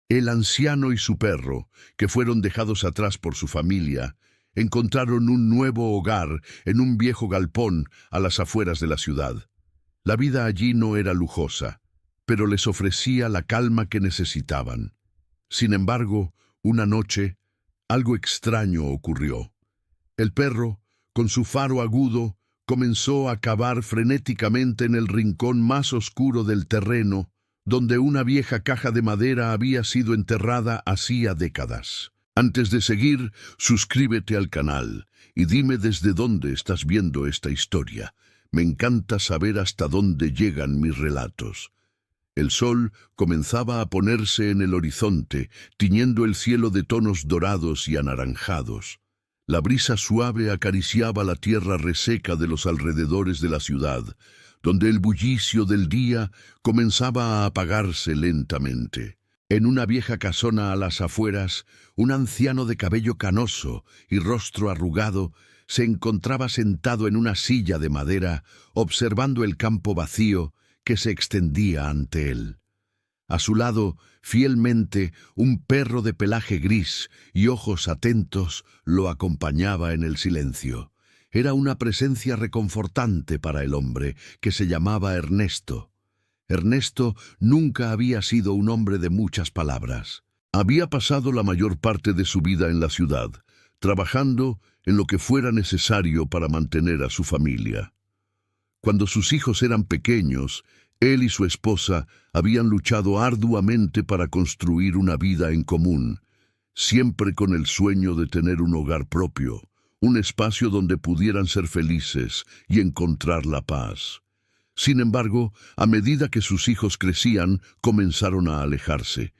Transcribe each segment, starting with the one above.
El anciano y su perro, que fueron dejados atrás por su familia, encontraron un nuevo hogar en un viejo galpón a las afueras de la ciudad. La vida allí no era lujosa, pero les ofrecía la calma que necesitaban. Sin embargo, una noche, algo extraño ocurrió. El perro, con su faro agudo, comenzó a cavar frenéticamente en el rincón más oscuro del terreno, donde una vieja caja de madera había sido enterrada hacía décadas. Antes de seguir, suscríbete al canal y dime desde dónde estás viendo esta historia. Me encanta saber hasta dónde llegan mis relatos. El sol comenzaba a ponerse en el horizonte, tiñendo el cielo de tonos dorados y anaranjados. La brisa suave acariciaba la tierra reseca de los alrededores de la ciudad, donde el bullicio del día comenzaba a apagarse lentamente. En una vieja casona a las afueras, un anciano de cabello canoso y rostro arrugado se encontraba sentado en una silla de madera, observando el campo vacío que se extendía ante él. A su lado, fielmente, un perro de pelaje gris y ojos atentos lo acompañaba en el silencio. Era una presencia reconfortante para el hombre, que se llamaba Ernesto. Ernesto nunca había sido un hombre de muchas palabras. Había pasado la mayor parte de su vida en la ciudad, trabajando en lo que fuera necesario para mantener a su familia. Cuando sus hijos eran pequeños, él y su esposa habían luchado arduamente para construir una vida en común, siempre con el sueño de tener un hogar propio, un espacio donde pudieran ser felices y encontrar la paz. Sin embargo, a medida que sus hijos crecían, comenzaron a alejarse.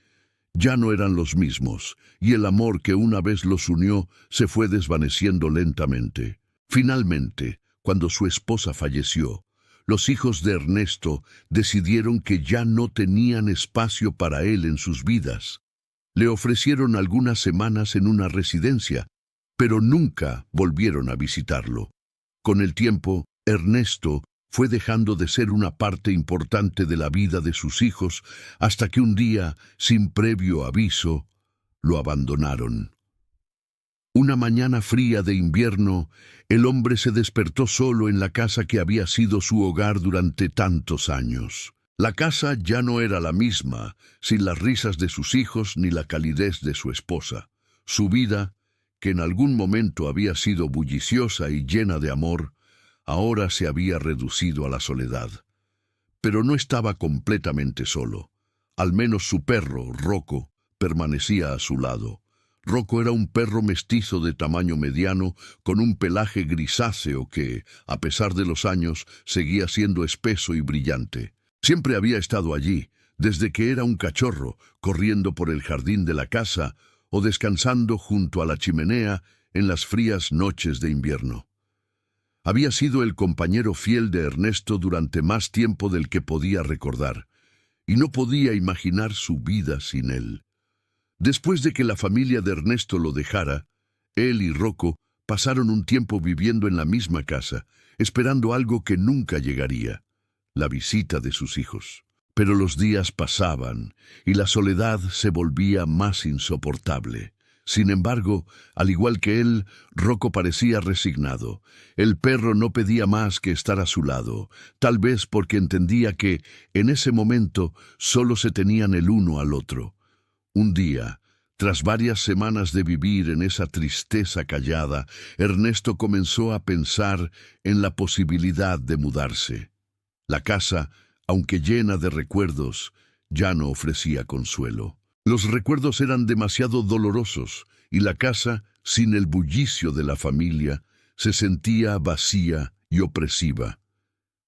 Ya no eran los mismos, y el amor que una vez los unió se fue desvaneciendo lentamente. Finalmente, cuando su esposa falleció, los hijos de Ernesto decidieron que ya no tenían espacio para él en sus vidas. Le ofrecieron algunas semanas en una residencia, pero nunca volvieron a visitarlo. Con el tiempo, Ernesto fue dejando de ser una parte importante de la vida de sus hijos hasta que un día, sin previo aviso, lo abandonaron. Una mañana fría de invierno, el hombre se despertó solo en la casa que había sido su hogar durante tantos años. La casa ya no era la misma, sin las risas de sus hijos ni la calidez de su esposa. Su vida, que en algún momento había sido bulliciosa y llena de amor, ahora se había reducido a la soledad. Pero no estaba completamente solo. Al menos su perro, Rocco, permanecía a su lado. Rocco era un perro mestizo de tamaño mediano, con un pelaje grisáceo que, a pesar de los años, seguía siendo espeso y brillante. Siempre había estado allí, desde que era un cachorro, corriendo por el jardín de la casa o descansando junto a la chimenea en las frías noches de invierno. Había sido el compañero fiel de Ernesto durante más tiempo del que podía recordar, y no podía imaginar su vida sin él. Después de que la familia de Ernesto lo dejara, él y Rocco pasaron un tiempo viviendo en la misma casa, esperando algo que nunca llegaría, la visita de sus hijos. Pero los días pasaban y la soledad se volvía más insoportable. Sin embargo, al igual que él, Rocco parecía resignado. El perro no pedía más que estar a su lado, tal vez porque entendía que, en ese momento, solo se tenían el uno al otro. Un día, tras varias semanas de vivir en esa tristeza callada, Ernesto comenzó a pensar en la posibilidad de mudarse. La casa, aunque llena de recuerdos, ya no ofrecía consuelo. Los recuerdos eran demasiado dolorosos y la casa, sin el bullicio de la familia, se sentía vacía y opresiva.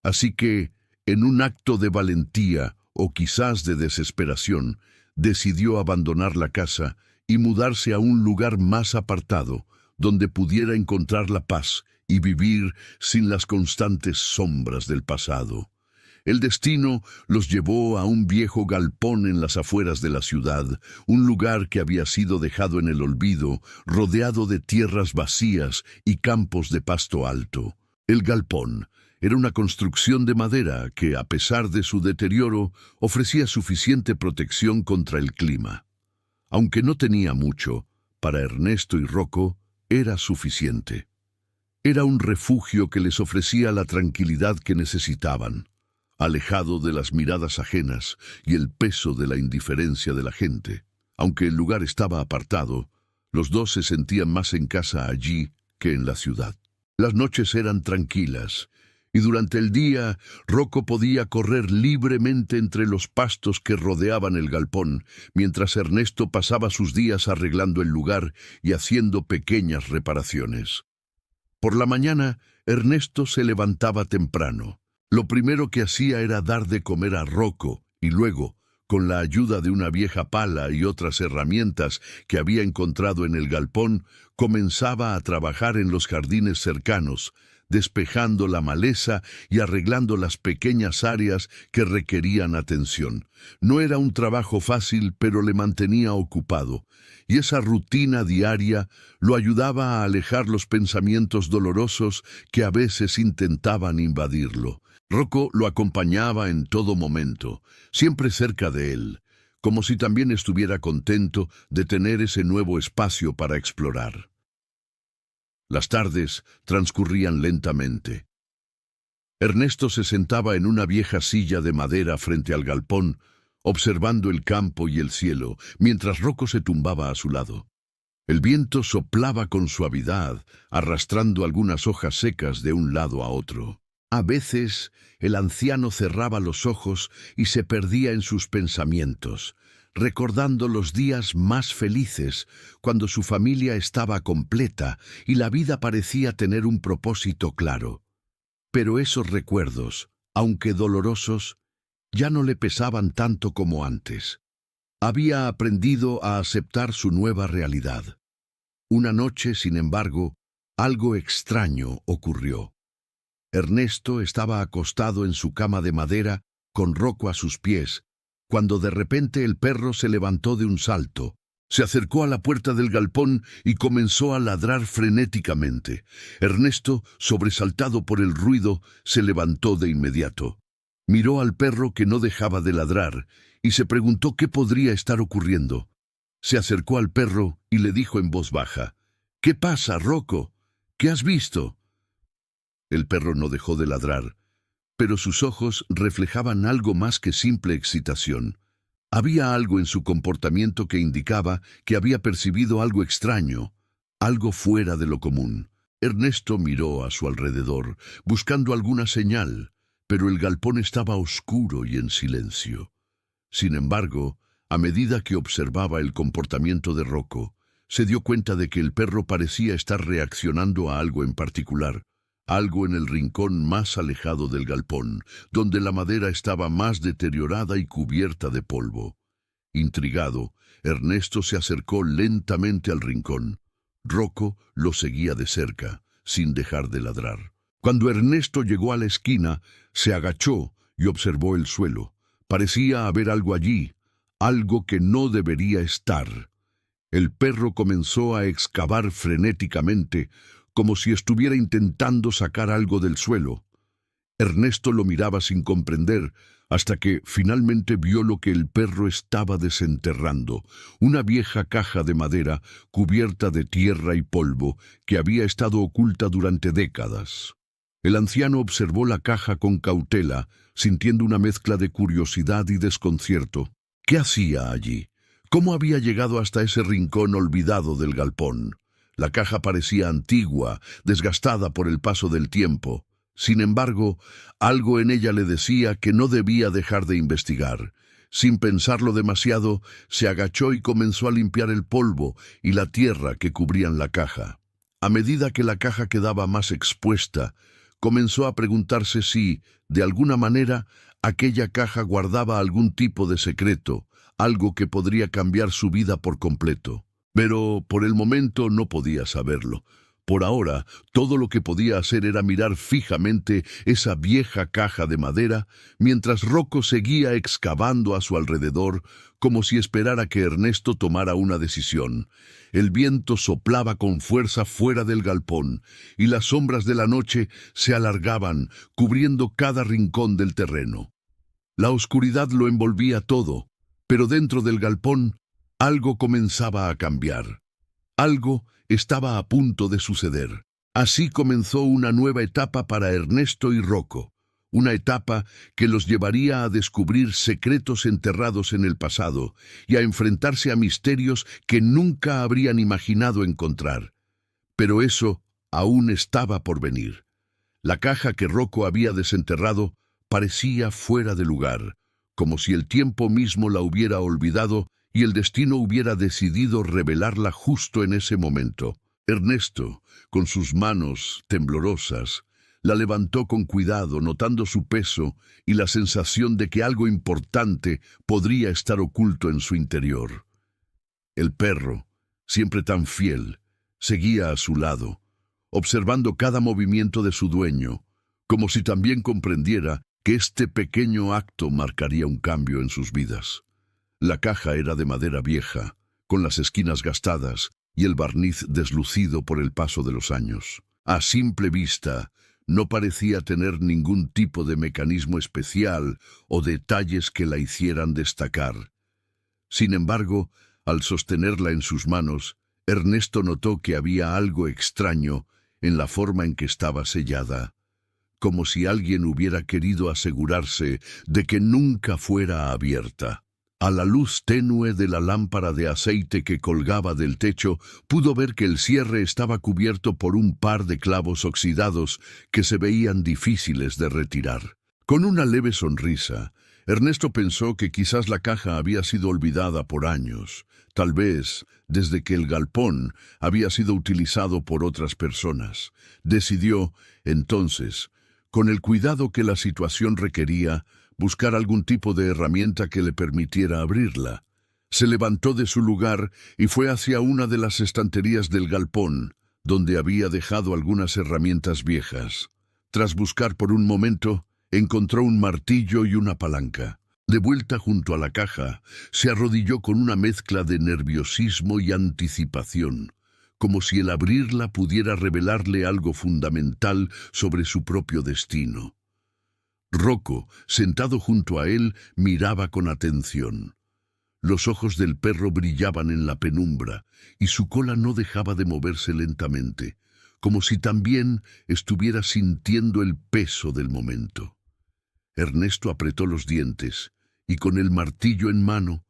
Así que, en un acto de valentía o quizás de desesperación, decidió abandonar la casa y mudarse a un lugar más apartado, donde pudiera encontrar la paz y vivir sin las constantes sombras del pasado. El destino los llevó a un viejo galpón en las afueras de la ciudad, un lugar que había sido dejado en el olvido, rodeado de tierras vacías y campos de pasto alto. El galpón era una construcción de madera que, a pesar de su deterioro, ofrecía suficiente protección contra el clima. Aunque no tenía mucho, para Ernesto y Rocco era suficiente. Era un refugio que les ofrecía la tranquilidad que necesitaban, alejado de las miradas ajenas y el peso de la indiferencia de la gente. Aunque el lugar estaba apartado, los dos se sentían más en casa allí que en la ciudad. Las noches eran tranquilas, y durante el día Rocco podía correr libremente entre los pastos que rodeaban el galpón, mientras Ernesto pasaba sus días arreglando el lugar y haciendo pequeñas reparaciones. Por la mañana, Ernesto se levantaba temprano. Lo primero que hacía era dar de comer a Rocco y luego, con la ayuda de una vieja pala y otras herramientas que había encontrado en el galpón, comenzaba a trabajar en los jardines cercanos, despejando la maleza y arreglando las pequeñas áreas que requerían atención. No era un trabajo fácil, pero le mantenía ocupado, y esa rutina diaria lo ayudaba a alejar los pensamientos dolorosos que a veces intentaban invadirlo. Rocco lo acompañaba en todo momento, siempre cerca de él, como si también estuviera contento de tener ese nuevo espacio para explorar. Las tardes transcurrían lentamente. Ernesto se sentaba en una vieja silla de madera frente al galpón, observando el campo y el cielo, mientras Rocco se tumbaba a su lado. El viento soplaba con suavidad, arrastrando algunas hojas secas de un lado a otro. A veces, el anciano cerraba los ojos y se perdía en sus pensamientos, recordando los días más felices, cuando su familia estaba completa y la vida parecía tener un propósito claro. Pero esos recuerdos, aunque dolorosos, ya no le pesaban tanto como antes. Había aprendido a aceptar su nueva realidad. Una noche, sin embargo, algo extraño ocurrió. Ernesto estaba acostado en su cama de madera, con Rocco a sus pies, cuando de repente el perro se levantó de un salto. Se acercó a la puerta del galpón y comenzó a ladrar frenéticamente. Ernesto, sobresaltado por el ruido, se levantó de inmediato. Miró al perro que no dejaba de ladrar y se preguntó qué podría estar ocurriendo. Se acercó al perro y le dijo en voz baja: «¿Qué pasa, Rocco? ¿Qué has visto?» El perro no dejó de ladrar, pero sus ojos reflejaban algo más que simple excitación. Había algo en su comportamiento que indicaba que había percibido algo extraño, algo fuera de lo común. Ernesto miró a su alrededor, buscando alguna señal, pero el galpón estaba oscuro y en silencio. Sin embargo, a medida que observaba el comportamiento de Rocco, se dio cuenta de que el perro parecía estar reaccionando a algo en particular, algo en el rincón más alejado del galpón, donde la madera estaba más deteriorada y cubierta de polvo. Intrigado, Ernesto se acercó lentamente al rincón. Rocco lo seguía de cerca, sin dejar de ladrar. Cuando Ernesto llegó a la esquina, se agachó y observó el suelo. Parecía haber algo allí, algo que no debería estar. El perro comenzó a excavar frenéticamente, como si estuviera intentando sacar algo del suelo. Ernesto lo miraba sin comprender, hasta que finalmente vio lo que el perro estaba desenterrando, una vieja caja de madera cubierta de tierra y polvo que había estado oculta durante décadas. El anciano observó la caja con cautela, sintiendo una mezcla de curiosidad y desconcierto. ¿Qué hacía allí? ¿Cómo había llegado hasta ese rincón olvidado del galpón? La caja parecía antigua, desgastada por el paso del tiempo. Sin embargo, algo en ella le decía que no debía dejar de investigar. Sin pensarlo demasiado, se agachó y comenzó a limpiar el polvo y la tierra que cubrían la caja. A medida que la caja quedaba más expuesta, comenzó a preguntarse si, de alguna manera, aquella caja guardaba algún tipo de secreto, algo que podría cambiar su vida por completo. Pero por el momento no podía saberlo. Por ahora, todo lo que podía hacer era mirar fijamente esa vieja caja de madera, mientras Rocco seguía excavando a su alrededor, como si esperara que Ernesto tomara una decisión. El viento soplaba con fuerza fuera del galpón, y las sombras de la noche se alargaban, cubriendo cada rincón del terreno. La oscuridad lo envolvía todo, pero dentro del galpón Algo comenzaba a cambiar. Algo estaba a punto de suceder. Así comenzó una nueva etapa para Ernesto y Rocco, una etapa que los llevaría a descubrir secretos enterrados en el pasado y a enfrentarse a misterios que nunca habrían imaginado encontrar. Pero eso aún estaba por venir. La caja que Rocco había desenterrado parecía fuera de lugar, como si el tiempo mismo la hubiera olvidado y el destino hubiera decidido revelarla justo en ese momento. Ernesto, con sus manos temblorosas, la levantó con cuidado, notando su peso y la sensación de que algo importante podría estar oculto en su interior. El perro, siempre tan fiel, seguía a su lado, observando cada movimiento de su dueño, como si también comprendiera que este pequeño acto marcaría un cambio en sus vidas. La caja era de madera vieja, con las esquinas gastadas y el barniz deslucido por el paso de los años. A simple vista, no parecía tener ningún tipo de mecanismo especial o detalles que la hicieran destacar. Sin embargo, al sostenerla en sus manos, Ernesto notó que había algo extraño en la forma en que estaba sellada, como si alguien hubiera querido asegurarse de que nunca fuera abierta. A la luz tenue de la lámpara de aceite que colgaba del techo, pudo ver que el cierre estaba cubierto por un par de clavos oxidados que se veían difíciles de retirar. Con una leve sonrisa, Ernesto pensó que quizás la caja había sido olvidada por años, tal vez desde que el galpón había sido utilizado por otras personas. Decidió, entonces, con el cuidado que la situación requería, buscar algún tipo de herramienta que le permitiera abrirla. Se levantó de su lugar y fue hacia una de las estanterías del galpón, donde había dejado algunas herramientas viejas. Tras buscar por un momento, encontró un martillo y una palanca. De vuelta junto a la caja, se arrodilló con una mezcla de nerviosismo y anticipación, como si el abrirla pudiera revelarle algo fundamental sobre su propio destino. Rocco, sentado junto a él, miraba con atención. Los ojos del perro brillaban en la penumbra y su cola no dejaba de moverse lentamente, como si también estuviera sintiendo el peso del momento. Ernesto apretó los dientes y con el martillo en mano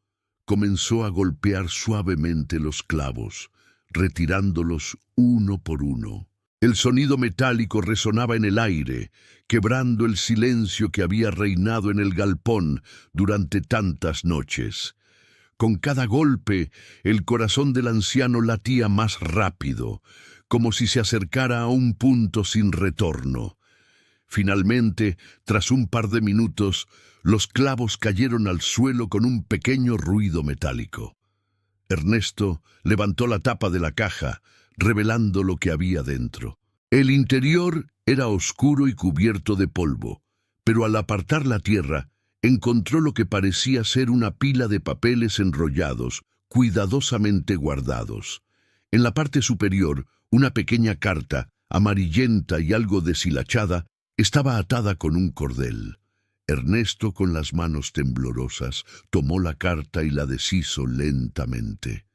comenzó a golpear suavemente los clavos, retirándolos uno por uno. El sonido metálico resonaba en el aire, quebrando el silencio que había reinado en el galpón durante tantas noches. Con cada golpe, el corazón del anciano latía más rápido, como si se acercara a un punto sin retorno. Finalmente, tras un par de minutos, los clavos cayeron al suelo con un pequeño ruido metálico. Ernesto levantó la tapa de la caja, revelando lo que había dentro. El interior era oscuro y cubierto de polvo, pero al apartar la tierra, encontró lo que parecía ser una pila de papeles enrollados, cuidadosamente guardados. En la parte superior, una pequeña carta, amarillenta y algo deshilachada, estaba atada con un cordel. Ernesto, con las manos temblorosas, tomó la carta y la deshizo lentamente.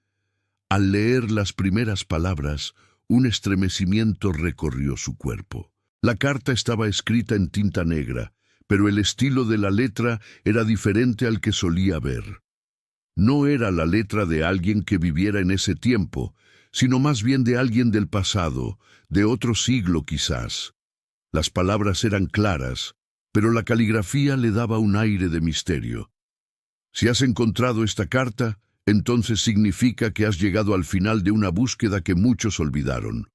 Al leer las primeras palabras, un estremecimiento recorrió su cuerpo. La carta estaba escrita en tinta negra, pero el estilo de la letra era diferente al que solía ver. No era la letra de alguien que viviera en ese tiempo, sino más bien de alguien del pasado, de otro siglo quizás. Las palabras eran claras, pero la caligrafía le daba un aire de misterio. Si has encontrado esta carta, entonces significa que has llegado al final de una búsqueda que muchos olvidaron.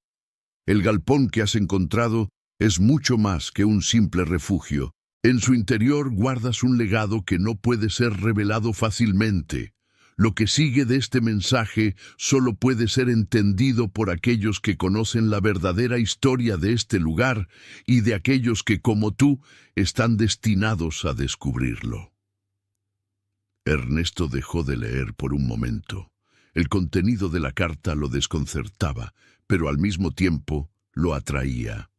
El galpón que has encontrado es mucho más que un simple refugio. En su interior guardas un legado que no puede ser revelado fácilmente. Lo que sigue de este mensaje solo puede ser entendido por aquellos que conocen la verdadera historia de este lugar y de aquellos que, como tú, están destinados a descubrirlo. Ernesto dejó de leer por un momento. El contenido de la carta lo desconcertaba, pero al mismo tiempo lo atraía.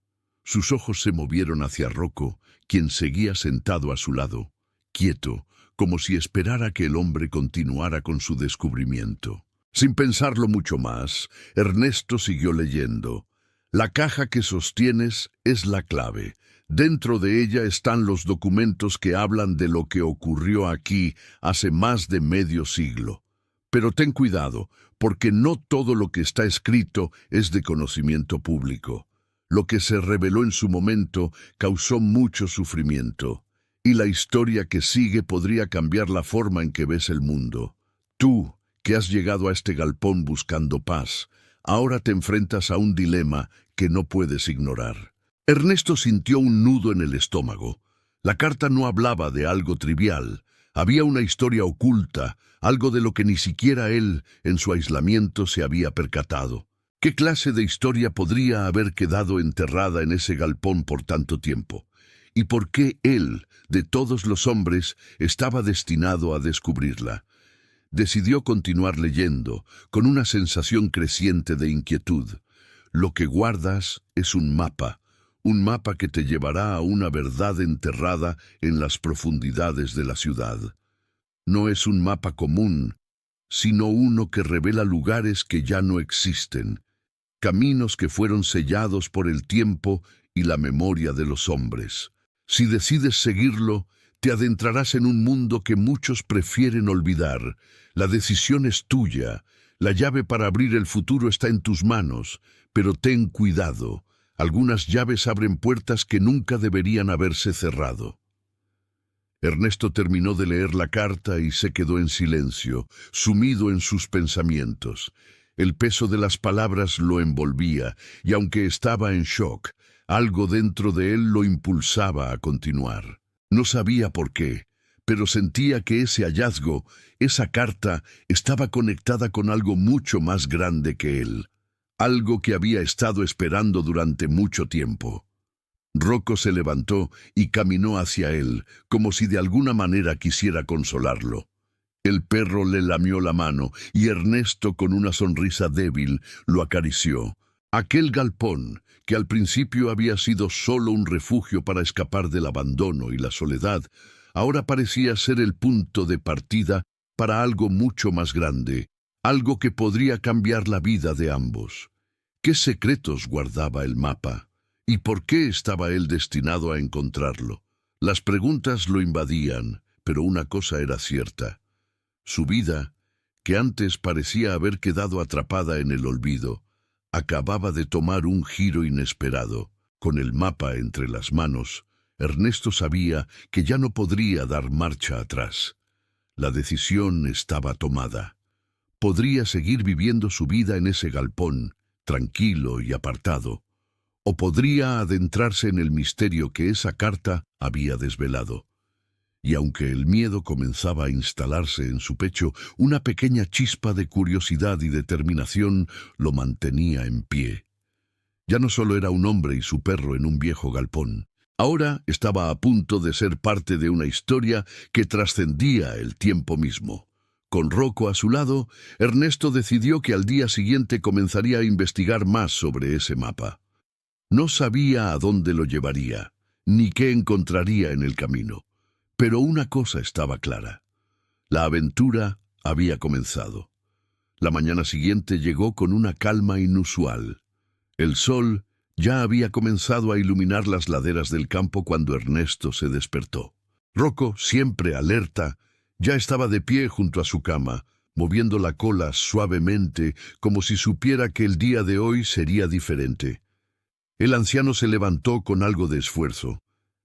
Sus ojos se movieron hacia Rocco, quien seguía sentado a su lado, quieto, como si esperara que el hombre continuara con su descubrimiento. Sin pensarlo mucho más, Ernesto siguió leyendo. La caja que sostienes es la clave. Dentro de ella están los documentos que hablan de lo que ocurrió aquí hace más de medio siglo. Pero ten cuidado, porque no todo lo que está escrito es de conocimiento público. Lo que se reveló en su momento causó mucho sufrimiento, y la historia que sigue podría cambiar la forma en que ves el mundo. Tú, que has llegado a este galpón buscando paz, ahora te enfrentas a un dilema que no puedes ignorar. Ernesto sintió un nudo en el estómago. La carta no hablaba de algo trivial. Había una historia oculta, algo de lo que ni siquiera él, en su aislamiento, se había percatado. ¿Qué clase de historia podría haber quedado enterrada en ese galpón por tanto tiempo? ¿Y por qué él, de todos los hombres, estaba destinado a descubrirla? Decidió continuar leyendo, con una sensación creciente de inquietud. Lo que guardas es un mapa que te llevará a una verdad enterrada en las profundidades de la ciudad. No es un mapa común, sino uno que revela lugares que ya no existen, caminos que fueron sellados por el tiempo y la memoria de los hombres. Si decides seguirlo, te adentrarás en un mundo que muchos prefieren olvidar. La decisión es tuya. La llave para abrir el futuro está en tus manos, pero ten cuidado. Algunas llaves abren puertas que nunca deberían haberse cerrado. Ernesto terminó de leer la carta y se quedó en silencio, sumido en sus pensamientos. El peso de las palabras lo envolvía, y aunque estaba en shock, algo dentro de él lo impulsaba a continuar. No sabía por qué, pero sentía que ese hallazgo, esa carta, estaba conectada con algo mucho más grande que él. Algo que había estado esperando durante mucho tiempo. Rocco se levantó y caminó hacia él, como si de alguna manera quisiera consolarlo. El perro le lamió la mano y Ernesto, con una sonrisa débil, lo acarició. Aquel galpón, que al principio había sido solo un refugio para escapar del abandono y la soledad, ahora parecía ser el punto de partida para algo mucho más grande, algo que podría cambiar la vida de ambos. ¿Qué secretos guardaba el mapa? ¿Y por qué estaba él destinado a encontrarlo? Las preguntas lo invadían, pero una cosa era cierta. Su vida, que antes parecía haber quedado atrapada en el olvido, acababa de tomar un giro inesperado. Con el mapa entre las manos, Ernesto sabía que ya no podría dar marcha atrás. La decisión estaba tomada. Podría seguir viviendo su vida en ese galpón, tranquilo y apartado, o podría adentrarse en el misterio que esa carta había desvelado. Y aunque el miedo comenzaba a instalarse en su pecho, una pequeña chispa de curiosidad y determinación lo mantenía en pie. Ya no solo era un hombre y su perro en un viejo galpón. Ahora estaba a punto de ser parte de una historia que trascendía el tiempo mismo. Con Rocco a su lado, Ernesto decidió que al día siguiente comenzaría a investigar más sobre ese mapa. No sabía a dónde lo llevaría, ni qué encontraría en el camino. Pero una cosa estaba clara. La aventura había comenzado. La mañana siguiente llegó con una calma inusual. El sol ya había comenzado a iluminar las laderas del campo cuando Ernesto se despertó. Rocco, siempre alerta, ya estaba de pie junto a su cama, moviendo la cola suavemente, como si supiera que el día de hoy sería diferente. El anciano se levantó con algo de esfuerzo,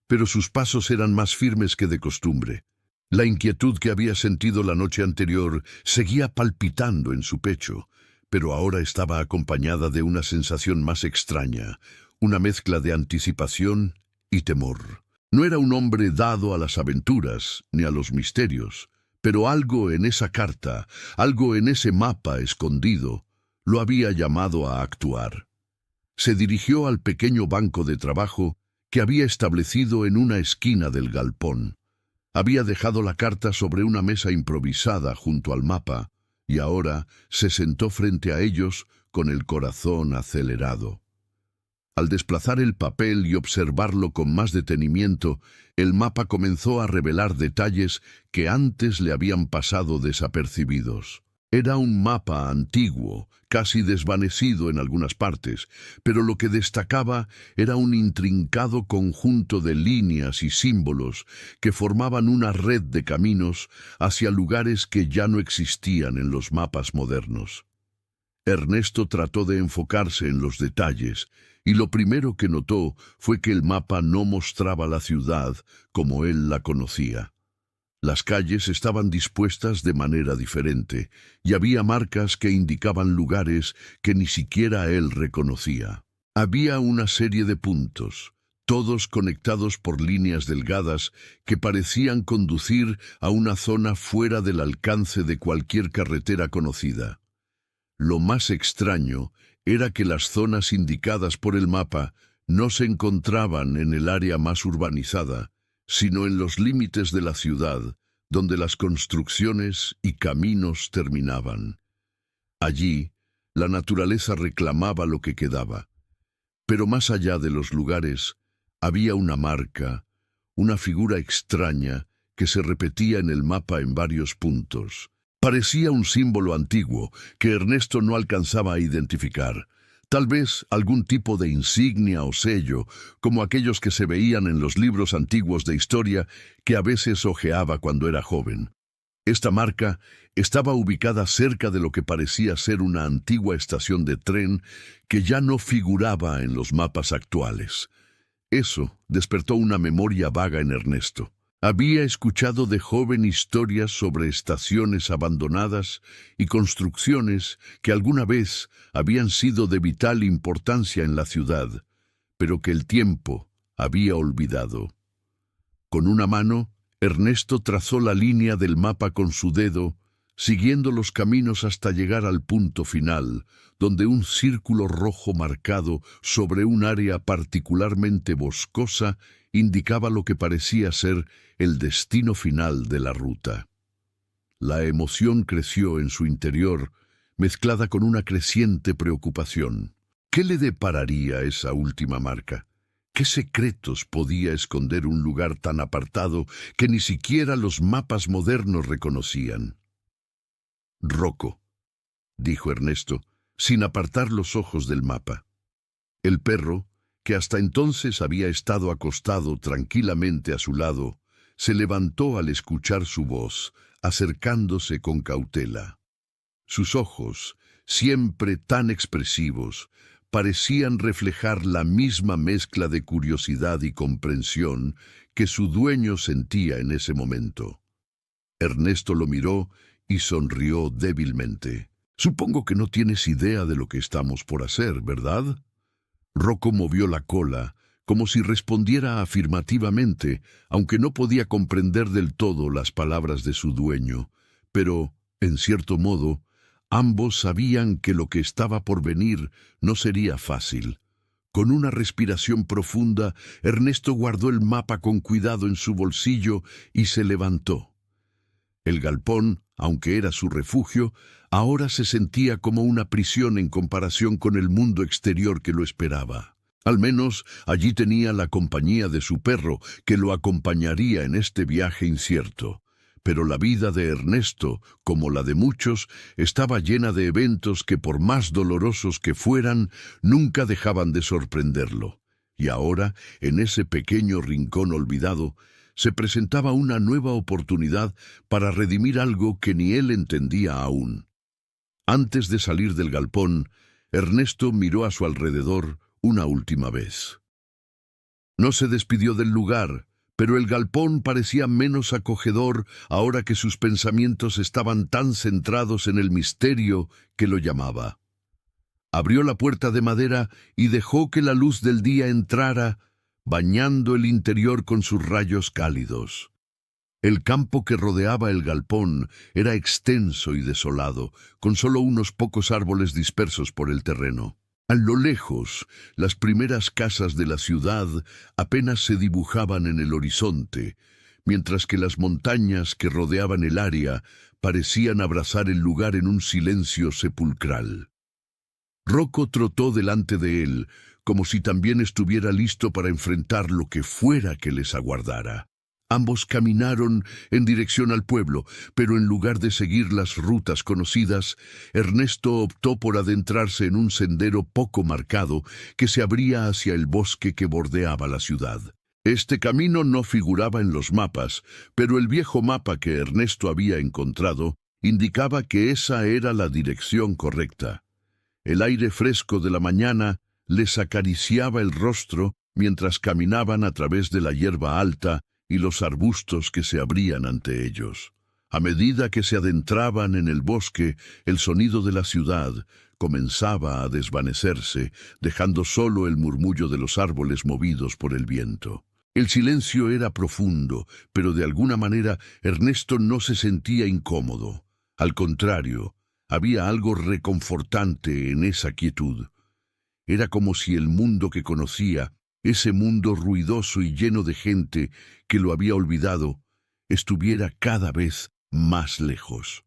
pero sus pasos eran más firmes que de costumbre. La inquietud que había sentido la noche anterior seguía palpitando en su pecho, pero ahora estaba acompañada de una sensación más extraña, una mezcla de anticipación y temor. No era un hombre dado a las aventuras ni a los misterios, pero algo en esa carta, algo en ese mapa escondido, lo había llamado a actuar. Se dirigió al pequeño banco de trabajo que había establecido en una esquina del galpón. Había dejado la carta sobre una mesa improvisada junto al mapa, y ahora se sentó frente a ellos con el corazón acelerado. Al desplazar el papel y observarlo con más detenimiento, el mapa comenzó a revelar detalles que antes le habían pasado desapercibidos. Era un mapa antiguo, casi desvanecido en algunas partes, pero lo que destacaba era un intrincado conjunto de líneas y símbolos que formaban una red de caminos hacia lugares que ya no existían en los mapas modernos. Ernesto trató de enfocarse en los detalles, y lo primero que notó fue que el mapa no mostraba la ciudad como él la conocía. Las calles estaban dispuestas de manera diferente, y había marcas que indicaban lugares que ni siquiera él reconocía. Había una serie de puntos, todos conectados por líneas delgadas que parecían conducir a una zona fuera del alcance de cualquier carretera conocida. Lo más extraño era que las zonas indicadas por el mapa no se encontraban en el área más urbanizada, sino en los límites de la ciudad, donde las construcciones y caminos terminaban. Allí, la naturaleza reclamaba lo que quedaba. Pero más allá de los lugares, había una marca, una figura extraña que se repetía en el mapa en varios puntos. Parecía un símbolo antiguo que Ernesto no alcanzaba a identificar. Tal vez algún tipo de insignia o sello, como aquellos que se veían en los libros antiguos de historia que a veces hojeaba cuando era joven. Esta marca estaba ubicada cerca de lo que parecía ser una antigua estación de tren que ya no figuraba en los mapas actuales. Eso despertó una memoria vaga en Ernesto. Había escuchado de joven historias sobre estaciones abandonadas y construcciones que alguna vez habían sido de vital importancia en la ciudad, pero que el tiempo había olvidado. Con una mano, Ernesto trazó la línea del mapa con su dedo, siguiendo los caminos hasta llegar al punto final, donde un círculo rojo marcado sobre un área particularmente boscosa indicaba lo que parecía ser el destino final de la ruta. La emoción creció en su interior, mezclada con una creciente preocupación. ¿Qué le depararía esa última marca? ¿Qué secretos podía esconder un lugar tan apartado que ni siquiera los mapas modernos reconocían? «Rocco», dijo Ernesto, sin apartar los ojos del mapa. El perro, que hasta entonces había estado acostado tranquilamente a su lado, se levantó al escuchar su voz, acercándose con cautela. Sus ojos, siempre tan expresivos, parecían reflejar la misma mezcla de curiosidad y comprensión que su dueño sentía en ese momento. Ernesto lo miró y sonrió débilmente. «Supongo que no tienes idea de lo que estamos por hacer, ¿verdad?» Rocco movió la cola, como si respondiera afirmativamente, aunque no podía comprender del todo las palabras de su dueño. Pero, en cierto modo, ambos sabían que lo que estaba por venir no sería fácil. Con una respiración profunda, Ernesto guardó el mapa con cuidado en su bolsillo y se levantó. El galpón, aunque era su refugio, ahora se sentía como una prisión en comparación con el mundo exterior que lo esperaba. Al menos allí tenía la compañía de su perro, que lo acompañaría en este viaje incierto. Pero la vida de Ernesto, como la de muchos, estaba llena de eventos que, por más dolorosos que fueran, nunca dejaban de sorprenderlo. Y ahora, en ese pequeño rincón olvidado, se presentaba una nueva oportunidad para redimir algo que ni él entendía aún. Antes de salir del galpón, Ernesto miró a su alrededor una última vez. No se despidió del lugar, pero el galpón parecía menos acogedor ahora que sus pensamientos estaban tan centrados en el misterio que lo llamaba. Abrió la puerta de madera y dejó que la luz del día entrara, bañando el interior con sus rayos cálidos. El campo que rodeaba el galpón era extenso y desolado, con solo unos pocos árboles dispersos por el terreno. A lo lejos, las primeras casas de la ciudad apenas se dibujaban en el horizonte, mientras que las montañas que rodeaban el área parecían abrazar el lugar en un silencio sepulcral. Rocco trotó delante de él, como si también estuviera listo para enfrentar lo que fuera que les aguardara. Ambos caminaron en dirección al pueblo, pero en lugar de seguir las rutas conocidas, Ernesto optó por adentrarse en un sendero poco marcado que se abría hacia el bosque que bordeaba la ciudad. Este camino no figuraba en los mapas, pero el viejo mapa que Ernesto había encontrado indicaba que esa era la dirección correcta. El aire fresco de la mañana les acariciaba el rostro mientras caminaban a través de la hierba alta y los arbustos que se abrían ante ellos. A medida que se adentraban en el bosque, el sonido de la ciudad comenzaba a desvanecerse, dejando solo el murmullo de los árboles movidos por el viento. El silencio era profundo, pero de alguna manera Ernesto no se sentía incómodo. Al contrario, había algo reconfortante en esa quietud. Era como si el mundo que conocía, ese mundo ruidoso y lleno de gente que lo había olvidado, estuviera cada vez más lejos.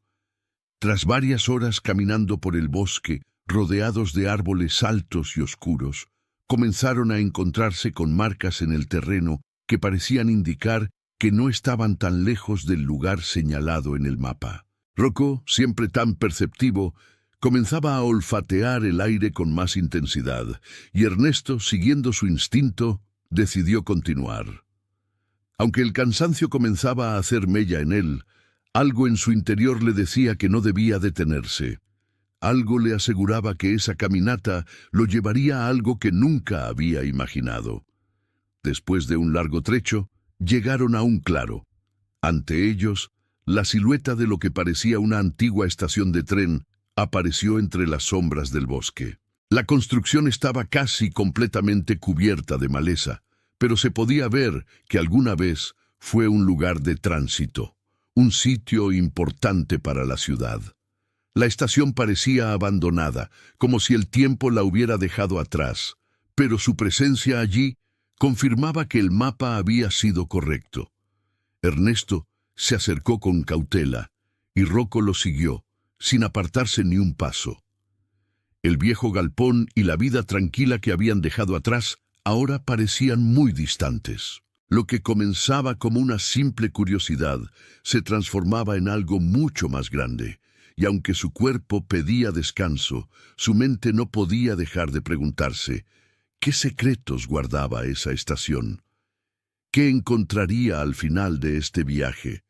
Tras varias horas caminando por el bosque, rodeados de árboles altos y oscuros, comenzaron a encontrarse con marcas en el terreno que parecían indicar que no estaban tan lejos del lugar señalado en el mapa. Rocco, siempre tan perceptivo, comenzaba a olfatear el aire con más intensidad, y Ernesto, siguiendo su instinto, decidió continuar. Aunque el cansancio comenzaba a hacer mella en él, algo en su interior le decía que no debía detenerse. Algo le aseguraba que esa caminata lo llevaría a algo que nunca había imaginado. Después de un largo trecho, llegaron a un claro. Ante ellos, la silueta de lo que parecía una antigua estación de tren apareció entre las sombras del bosque. La construcción estaba casi completamente cubierta de maleza, pero se podía ver que alguna vez fue un lugar de tránsito, un sitio importante para la ciudad. La estación parecía abandonada, como si el tiempo la hubiera dejado atrás, pero su presencia allí confirmaba que el mapa había sido correcto. Ernesto se acercó con cautela, y Rocco lo siguió, sin apartarse ni un paso. El viejo galpón y la vida tranquila que habían dejado atrás ahora parecían muy distantes. Lo que comenzaba como una simple curiosidad se transformaba en algo mucho más grande, y aunque su cuerpo pedía descanso, su mente no podía dejar de preguntarse, ¿qué secretos guardaba esa estación? ¿Qué encontraría al final de este viaje?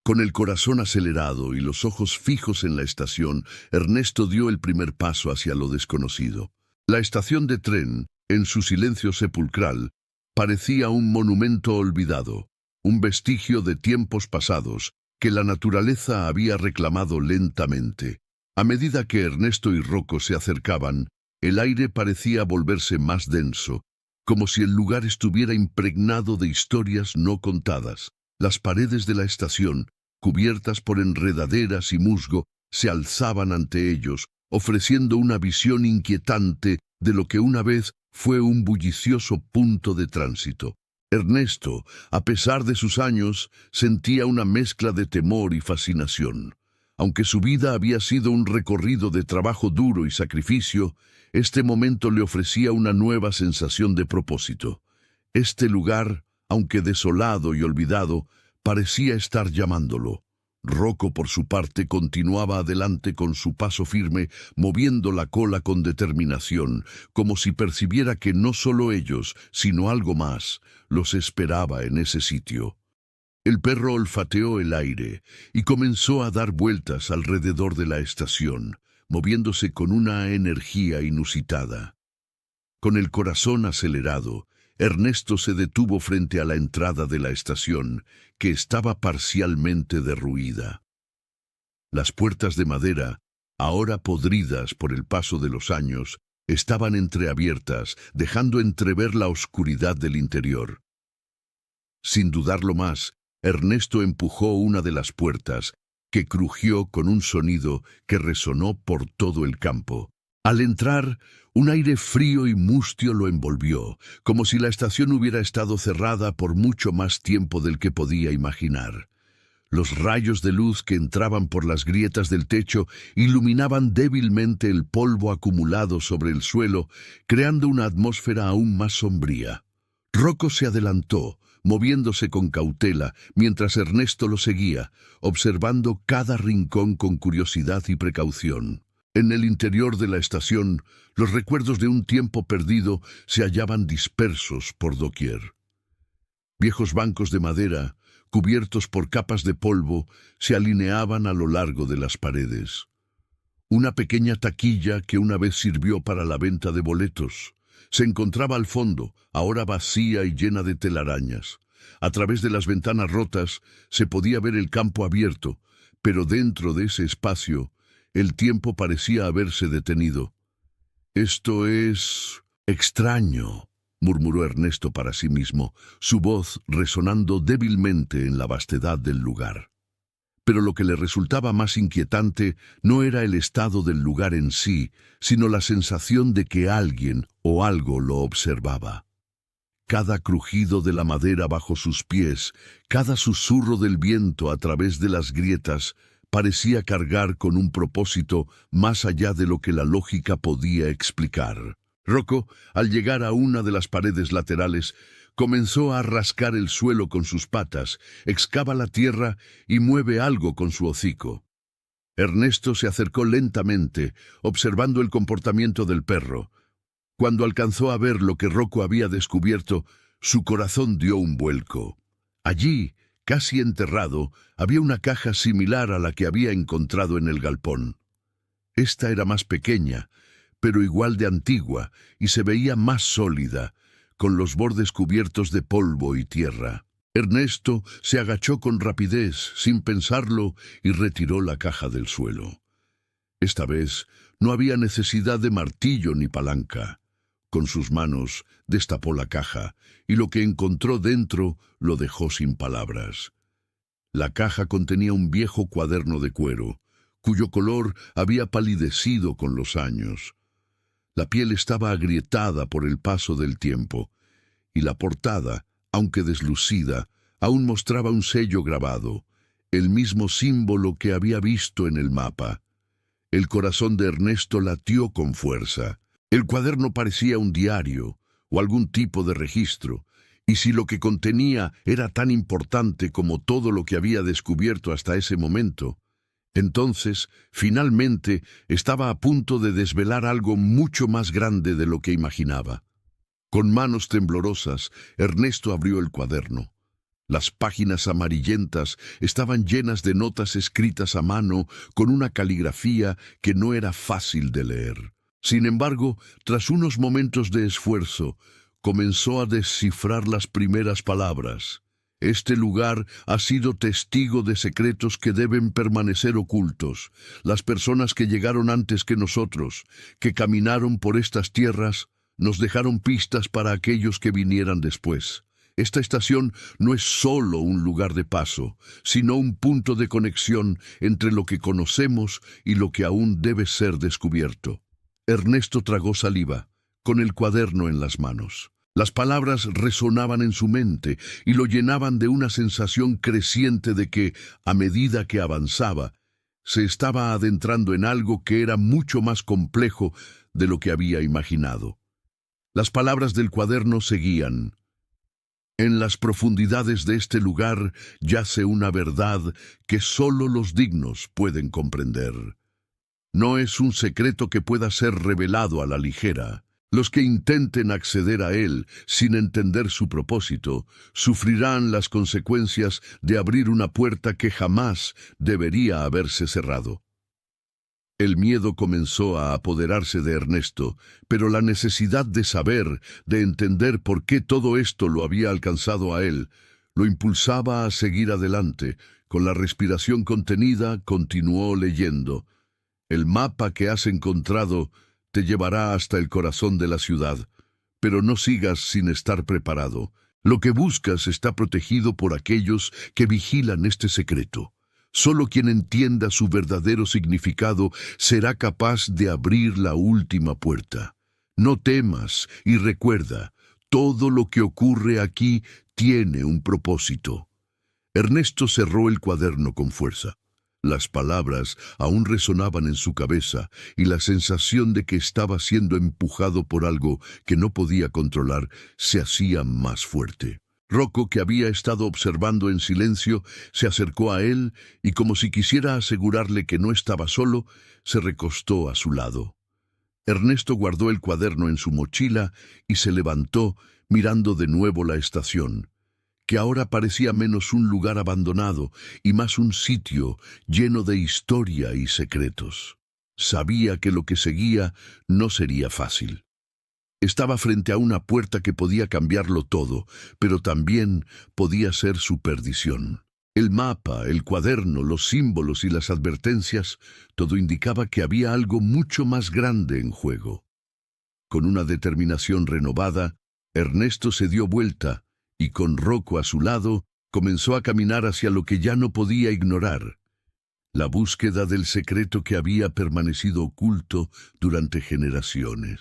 Con el corazón acelerado y los ojos fijos en la estación, Ernesto dio el primer paso hacia lo desconocido. La estación de tren, en su silencio sepulcral, parecía un monumento olvidado, un vestigio de tiempos pasados que la naturaleza había reclamado lentamente. A medida que Ernesto y Rocco se acercaban, el aire parecía volverse más denso, como si el lugar estuviera impregnado de historias no contadas. Las paredes de la estación, cubiertas por enredaderas y musgo, se alzaban ante ellos, ofreciendo una visión inquietante de lo que una vez fue un bullicioso punto de tránsito. Ernesto, a pesar de sus años, sentía una mezcla de temor y fascinación. Aunque su vida había sido un recorrido de trabajo duro y sacrificio, este momento le ofrecía una nueva sensación de propósito. Este lugar, aunque desolado y olvidado, parecía estar llamándolo. Rocco, por su parte, continuaba adelante con su paso firme, moviendo la cola con determinación, como si percibiera que no solo ellos, sino algo más, los esperaba en ese sitio. El perro olfateó el aire y comenzó a dar vueltas alrededor de la estación, moviéndose con una energía inusitada. Con el corazón acelerado, Ernesto se detuvo frente a la entrada de la estación, que estaba parcialmente derruida. Las puertas de madera, ahora podridas por el paso de los años, estaban entreabiertas, dejando entrever la oscuridad del interior. Sin dudarlo más, Ernesto empujó una de las puertas, que crujió con un sonido que resonó por todo el campo. Al entrar, un aire frío y mustio lo envolvió, como si la estación hubiera estado cerrada por mucho más tiempo del que podía imaginar. Los rayos de luz que entraban por las grietas del techo iluminaban débilmente el polvo acumulado sobre el suelo, creando una atmósfera aún más sombría. Rocco se adelantó, moviéndose con cautela, mientras Ernesto lo seguía, observando cada rincón con curiosidad y precaución. En el interior de la estación, los recuerdos de un tiempo perdido se hallaban dispersos por doquier. Viejos bancos de madera, cubiertos por capas de polvo, se alineaban a lo largo de las paredes. Una pequeña taquilla que una vez sirvió para la venta de boletos se encontraba al fondo, ahora vacía y llena de telarañas. A través de las ventanas rotas se podía ver el campo abierto, pero dentro de ese espacio el tiempo parecía haberse detenido. «Esto es extraño», murmuró Ernesto para sí mismo, su voz resonando débilmente en la vastedad del lugar. Pero lo que le resultaba más inquietante no era el estado del lugar en sí, sino la sensación de que alguien o algo lo observaba. Cada crujido de la madera bajo sus pies, cada susurro del viento a través de las grietas, parecía cargar con un propósito más allá de lo que la lógica podía explicar. Rocco, al llegar a una de las paredes laterales, comenzó a rascar el suelo con sus patas, excava la tierra y mueve algo con su hocico. Ernesto se acercó lentamente, observando el comportamiento del perro. Cuando alcanzó a ver lo que Rocco había descubierto, su corazón dio un vuelco. Allí, casi enterrado, había una caja similar a la que había encontrado en el galpón. Esta era más pequeña, pero igual de antigua, y se veía más sólida, con los bordes cubiertos de polvo y tierra. Ernesto se agachó con rapidez, sin pensarlo, y retiró la caja del suelo. Esta vez no había necesidad de martillo ni palanca. Con sus manos destapó la caja, y lo que encontró dentro lo dejó sin palabras. La caja contenía un viejo cuaderno de cuero, cuyo color había palidecido con los años. La piel estaba agrietada por el paso del tiempo, y la portada, aunque deslucida, aún mostraba un sello grabado, el mismo símbolo que había visto en el mapa. El corazón de Ernesto latió con fuerza. El cuaderno parecía un diario o algún tipo de registro, y si lo que contenía era tan importante como todo lo que había descubierto hasta ese momento, entonces, finalmente, estaba a punto de desvelar algo mucho más grande de lo que imaginaba. Con manos temblorosas, Ernesto abrió el cuaderno. Las páginas amarillentas estaban llenas de notas escritas a mano con una caligrafía que no era fácil de leer. Sin embargo, tras unos momentos de esfuerzo, comenzó a descifrar las primeras palabras. Este lugar ha sido testigo de secretos que deben permanecer ocultos. Las personas que llegaron antes que nosotros, que caminaron por estas tierras, nos dejaron pistas para aquellos que vinieran después. Esta estación no es solo un lugar de paso, sino un punto de conexión entre lo que conocemos y lo que aún debe ser descubierto. Ernesto tragó saliva, con el cuaderno en las manos. Las palabras resonaban en su mente y lo llenaban de una sensación creciente de que, a medida que avanzaba, se estaba adentrando en algo que era mucho más complejo de lo que había imaginado. Las palabras del cuaderno seguían: «En las profundidades de este lugar yace una verdad que solo los dignos pueden comprender. No es un secreto que pueda ser revelado a la ligera. Los que intenten acceder a él sin entender su propósito sufrirán las consecuencias de abrir una puerta que jamás debería haberse cerrado». El miedo comenzó a apoderarse de Ernesto, pero la necesidad de saber, de entender por qué todo esto lo había alcanzado a él, lo impulsaba a seguir adelante. Con la respiración contenida, continuó leyendo: «El mapa que has encontrado te llevará hasta el corazón de la ciudad, pero no sigas sin estar preparado. Lo que buscas está protegido por aquellos que vigilan este secreto. Solo quien entienda su verdadero significado será capaz de abrir la última puerta. No temas y recuerda, todo lo que ocurre aquí tiene un propósito. Ernesto cerró el cuaderno con fuerza. Las palabras aún resonaban en su cabeza y la sensación de que estaba siendo empujado por algo que no podía controlar se hacía más fuerte. Rocco, que había estado observando en silencio, se acercó a él y, como si quisiera asegurarle que no estaba solo, se recostó a su lado. Ernesto guardó el cuaderno en su mochila y se levantó, mirando de nuevo la estación, que ahora parecía menos un lugar abandonado y más un sitio lleno de historia y secretos. Sabía que lo que seguía no sería fácil. Estaba frente a una puerta que podía cambiarlo todo, pero también podía ser su perdición. El mapa, el cuaderno, los símbolos y las advertencias, todo indicaba que había algo mucho más grande en juego. Con una determinación renovada, Ernesto se dio vuelta y, con Rocco a su lado, comenzó a caminar hacia lo que ya no podía ignorar: la búsqueda del secreto que había permanecido oculto durante generaciones.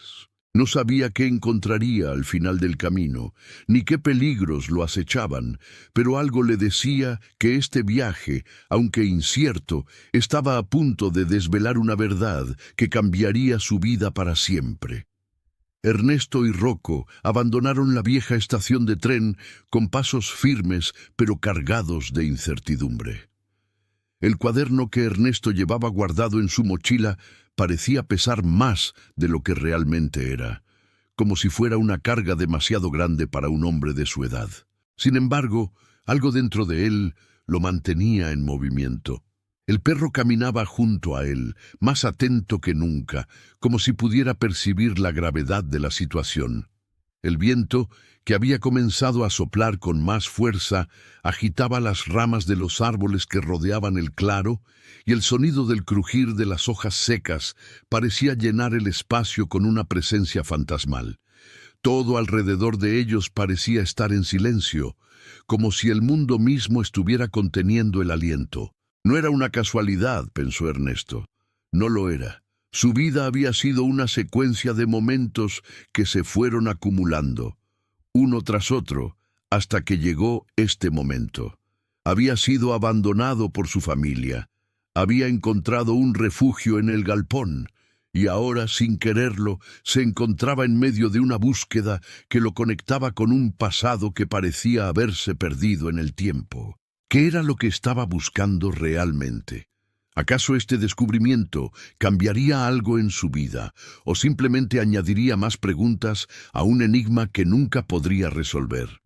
No sabía qué encontraría al final del camino, ni qué peligros lo acechaban, pero algo le decía que este viaje, aunque incierto, estaba a punto de desvelar una verdad que cambiaría su vida para siempre. Ernesto y Rocco abandonaron la vieja estación de tren con pasos firmes pero cargados de incertidumbre. El cuaderno que Ernesto llevaba guardado en su mochila parecía pesar más de lo que realmente era, como si fuera una carga demasiado grande para un hombre de su edad. Sin embargo, algo dentro de él lo mantenía en movimiento. El perro caminaba junto a él, más atento que nunca, como si pudiera percibir la gravedad de la situación. El viento, que había comenzado a soplar con más fuerza, agitaba las ramas de los árboles que rodeaban el claro, y el sonido del crujir de las hojas secas parecía llenar el espacio con una presencia fantasmal. Todo alrededor de ellos parecía estar en silencio, como si el mundo mismo estuviera conteniendo el aliento. No era una casualidad, pensó Ernesto. No lo era. Su vida había sido una secuencia de momentos que se fueron acumulando, uno tras otro, hasta que llegó este momento. Había sido abandonado por su familia, había encontrado un refugio en el galpón, y ahora, sin quererlo, se encontraba en medio de una búsqueda que lo conectaba con un pasado que parecía haberse perdido en el tiempo. ¿Qué era lo que estaba buscando realmente? ¿Acaso este descubrimiento cambiaría algo en su vida o simplemente añadiría más preguntas a un enigma que nunca podría resolver?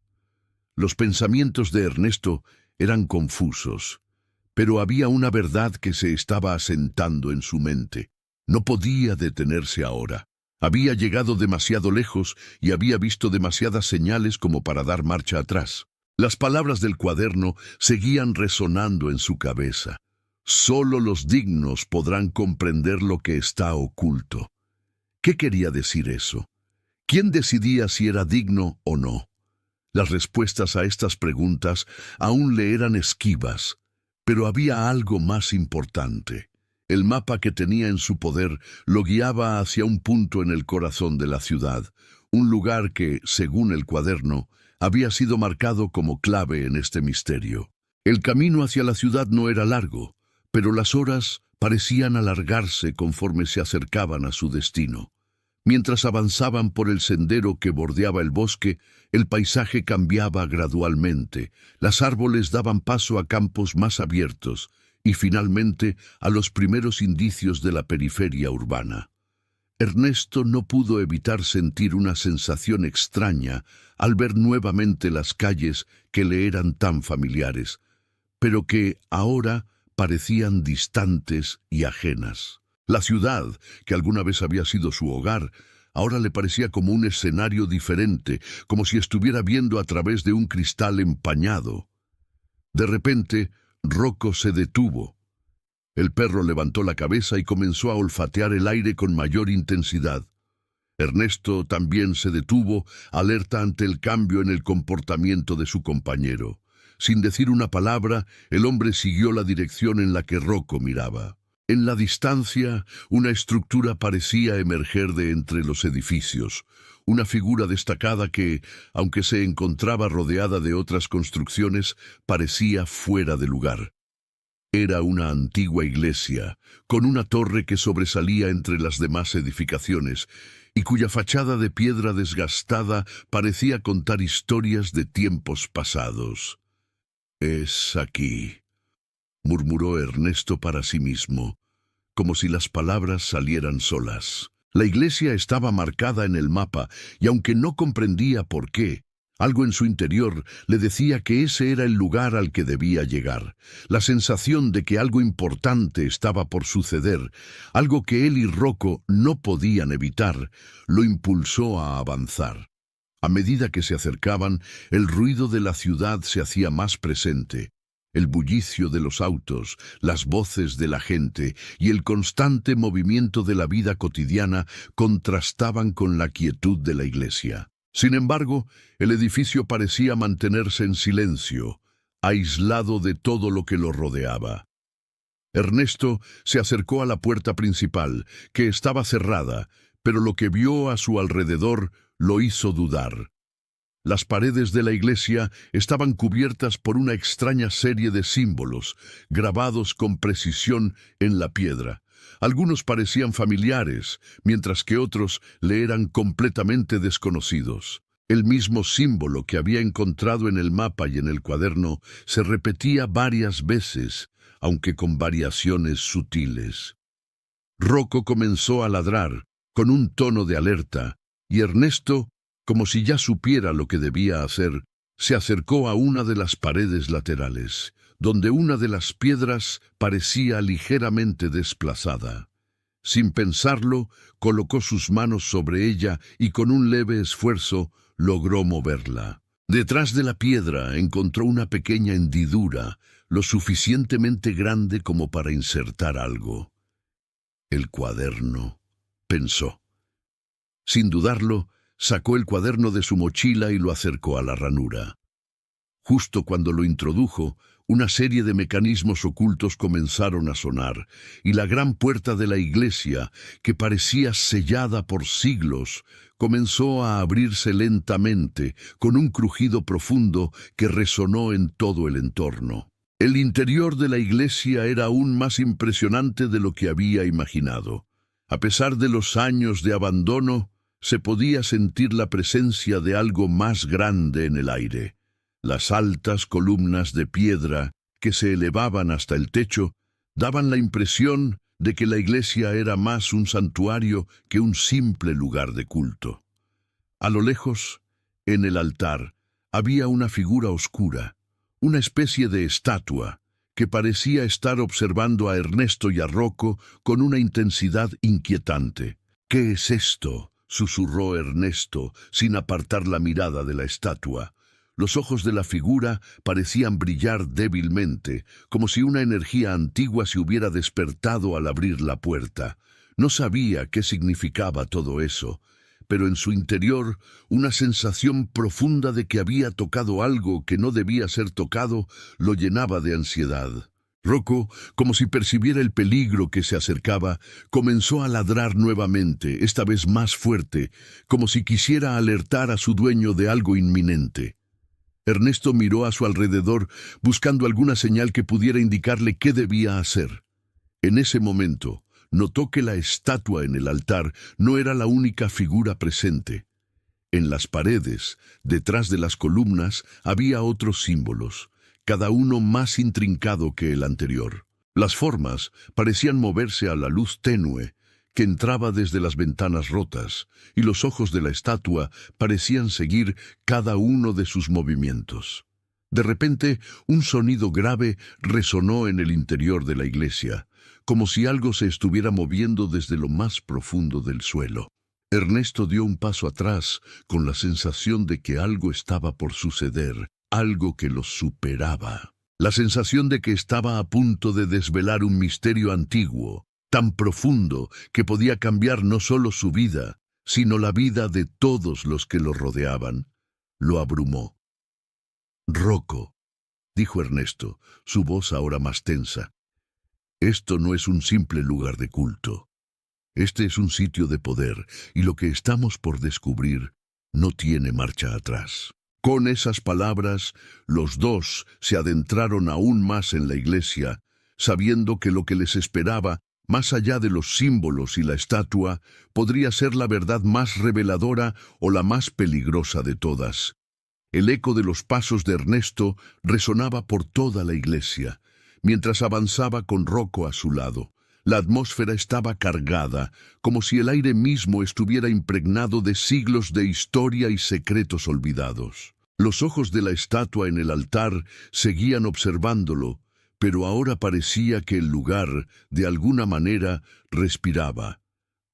Los pensamientos de Ernesto eran confusos, pero había una verdad que se estaba asentando en su mente. No podía detenerse ahora. Había llegado demasiado lejos y había visto demasiadas señales como para dar marcha atrás. Las palabras del cuaderno seguían resonando en su cabeza. Solo los dignos podrán comprender lo que está oculto. ¿Qué quería decir eso? ¿Quién decidía si era digno o no? Las respuestas a estas preguntas aún le eran esquivas, pero había algo más importante. El mapa que tenía en su poder lo guiaba hacia un punto en el corazón de la ciudad, un lugar que, según el cuaderno, había sido marcado como clave en este misterio. El camino hacia la ciudad no era largo, pero las horas parecían alargarse conforme se acercaban a su destino. Mientras avanzaban por el sendero que bordeaba el bosque, el paisaje cambiaba gradualmente. Los árboles daban paso a campos más abiertos y finalmente a los primeros indicios de la periferia urbana. Ernesto no pudo evitar sentir una sensación extraña al ver nuevamente las calles que le eran tan familiares, pero que ahora parecían distantes y ajenas. La ciudad, que alguna vez había sido su hogar, ahora le parecía como un escenario diferente, como si estuviera viendo a través de un cristal empañado. De repente, Rocco se detuvo. El perro levantó la cabeza y comenzó a olfatear el aire con mayor intensidad. Ernesto también se detuvo, alerta ante el cambio en el comportamiento de su compañero. Sin decir una palabra, el hombre siguió la dirección en la que Rocco miraba. En la distancia, una estructura parecía emerger de entre los edificios, una figura destacada que, aunque se encontraba rodeada de otras construcciones, parecía fuera de lugar. Era una antigua iglesia, con una torre que sobresalía entre las demás edificaciones, y cuya fachada de piedra desgastada parecía contar historias de tiempos pasados. «Es aquí», murmuró Ernesto para sí mismo, como si las palabras salieran solas. La iglesia estaba marcada en el mapa, y aunque no comprendía por qué, algo en su interior le decía que ese era el lugar al que debía llegar. La sensación de que algo importante estaba por suceder, algo que él y Rocco no podían evitar, lo impulsó a avanzar. A medida que se acercaban, el ruido de la ciudad se hacía más presente. El bullicio de los autos, las voces de la gente y el constante movimiento de la vida cotidiana contrastaban con la quietud de la iglesia. Sin embargo, el edificio parecía mantenerse en silencio, aislado de todo lo que lo rodeaba. Ernesto se acercó a la puerta principal, que estaba cerrada, pero lo que vio a su alrededor lo hizo dudar. Las paredes de la iglesia estaban cubiertas por una extraña serie de símbolos, grabados con precisión en la piedra. Algunos parecían familiares, mientras que otros le eran completamente desconocidos. El mismo símbolo que había encontrado en el mapa y en el cuaderno se repetía varias veces, aunque con variaciones sutiles. Rocco comenzó a ladrar, con un tono de alerta, y Ernesto, como si ya supiera lo que debía hacer, se acercó a una de las paredes laterales, donde una de las piedras parecía ligeramente desplazada. Sin pensarlo, colocó sus manos sobre ella y con un leve esfuerzo logró moverla. Detrás de la piedra encontró una pequeña hendidura, lo suficientemente grande como para insertar algo. «El cuaderno», pensó. Sin dudarlo, sacó el cuaderno de su mochila y lo acercó a la ranura. Justo cuando lo introdujo, una serie de mecanismos ocultos comenzaron a sonar, y la gran puerta de la iglesia, que parecía sellada por siglos, comenzó a abrirse lentamente, con un crujido profundo que resonó en todo el entorno. El interior de la iglesia era aún más impresionante de lo que había imaginado. A pesar de los años de abandono, se podía sentir la presencia de algo más grande en el aire. Las altas columnas de piedra que se elevaban hasta el techo daban la impresión de que la iglesia era más un santuario que un simple lugar de culto. A lo lejos, en el altar, había una figura oscura, una especie de estatua, que parecía estar observando a Ernesto y a Rocco con una intensidad inquietante. «¿Qué es esto?», susurró Ernesto, sin apartar la mirada de la estatua. Los ojos de la figura parecían brillar débilmente, como si una energía antigua se hubiera despertado al abrir la puerta. No sabía qué significaba todo eso, pero en su interior una sensación profunda de que había tocado algo que no debía ser tocado lo llenaba de ansiedad. Rocco, como si percibiera el peligro que se acercaba, comenzó a ladrar nuevamente, esta vez más fuerte, como si quisiera alertar a su dueño de algo inminente. Ernesto miró a su alrededor, buscando alguna señal que pudiera indicarle qué debía hacer. En ese momento, notó que la estatua en el altar no era la única figura presente. En las paredes, detrás de las columnas, había otros símbolos, cada uno más intrincado que el anterior. Las formas parecían moverse a la luz tenue que entraba desde las ventanas rotas, y los ojos de la estatua parecían seguir cada uno de sus movimientos. De repente, un sonido grave resonó en el interior de la iglesia, como si algo se estuviera moviendo desde lo más profundo del suelo. Ernesto dio un paso atrás, con la sensación de que algo estaba por suceder, algo que lo superaba. La sensación de que estaba a punto de desvelar un misterio antiguo, tan profundo que podía cambiar no solo su vida, sino la vida de todos los que lo rodeaban, lo abrumó. «Rocco», dijo Ernesto, su voz ahora más tensa. Esto no es un simple lugar de culto. Este es un sitio de poder, y lo que estamos por descubrir no tiene marcha atrás. Con esas palabras, los dos se adentraron aún más en la iglesia, sabiendo que lo que les esperaba, más allá de los símbolos y la estatua, podría ser la verdad más reveladora o la más peligrosa de todas. El eco de los pasos de Ernesto resonaba por toda la iglesia, mientras avanzaba con Rocco a su lado. La atmósfera estaba cargada, como si el aire mismo estuviera impregnado de siglos de historia y secretos olvidados. Los ojos de la estatua en el altar seguían observándolo, pero ahora parecía que el lugar, de alguna manera, respiraba.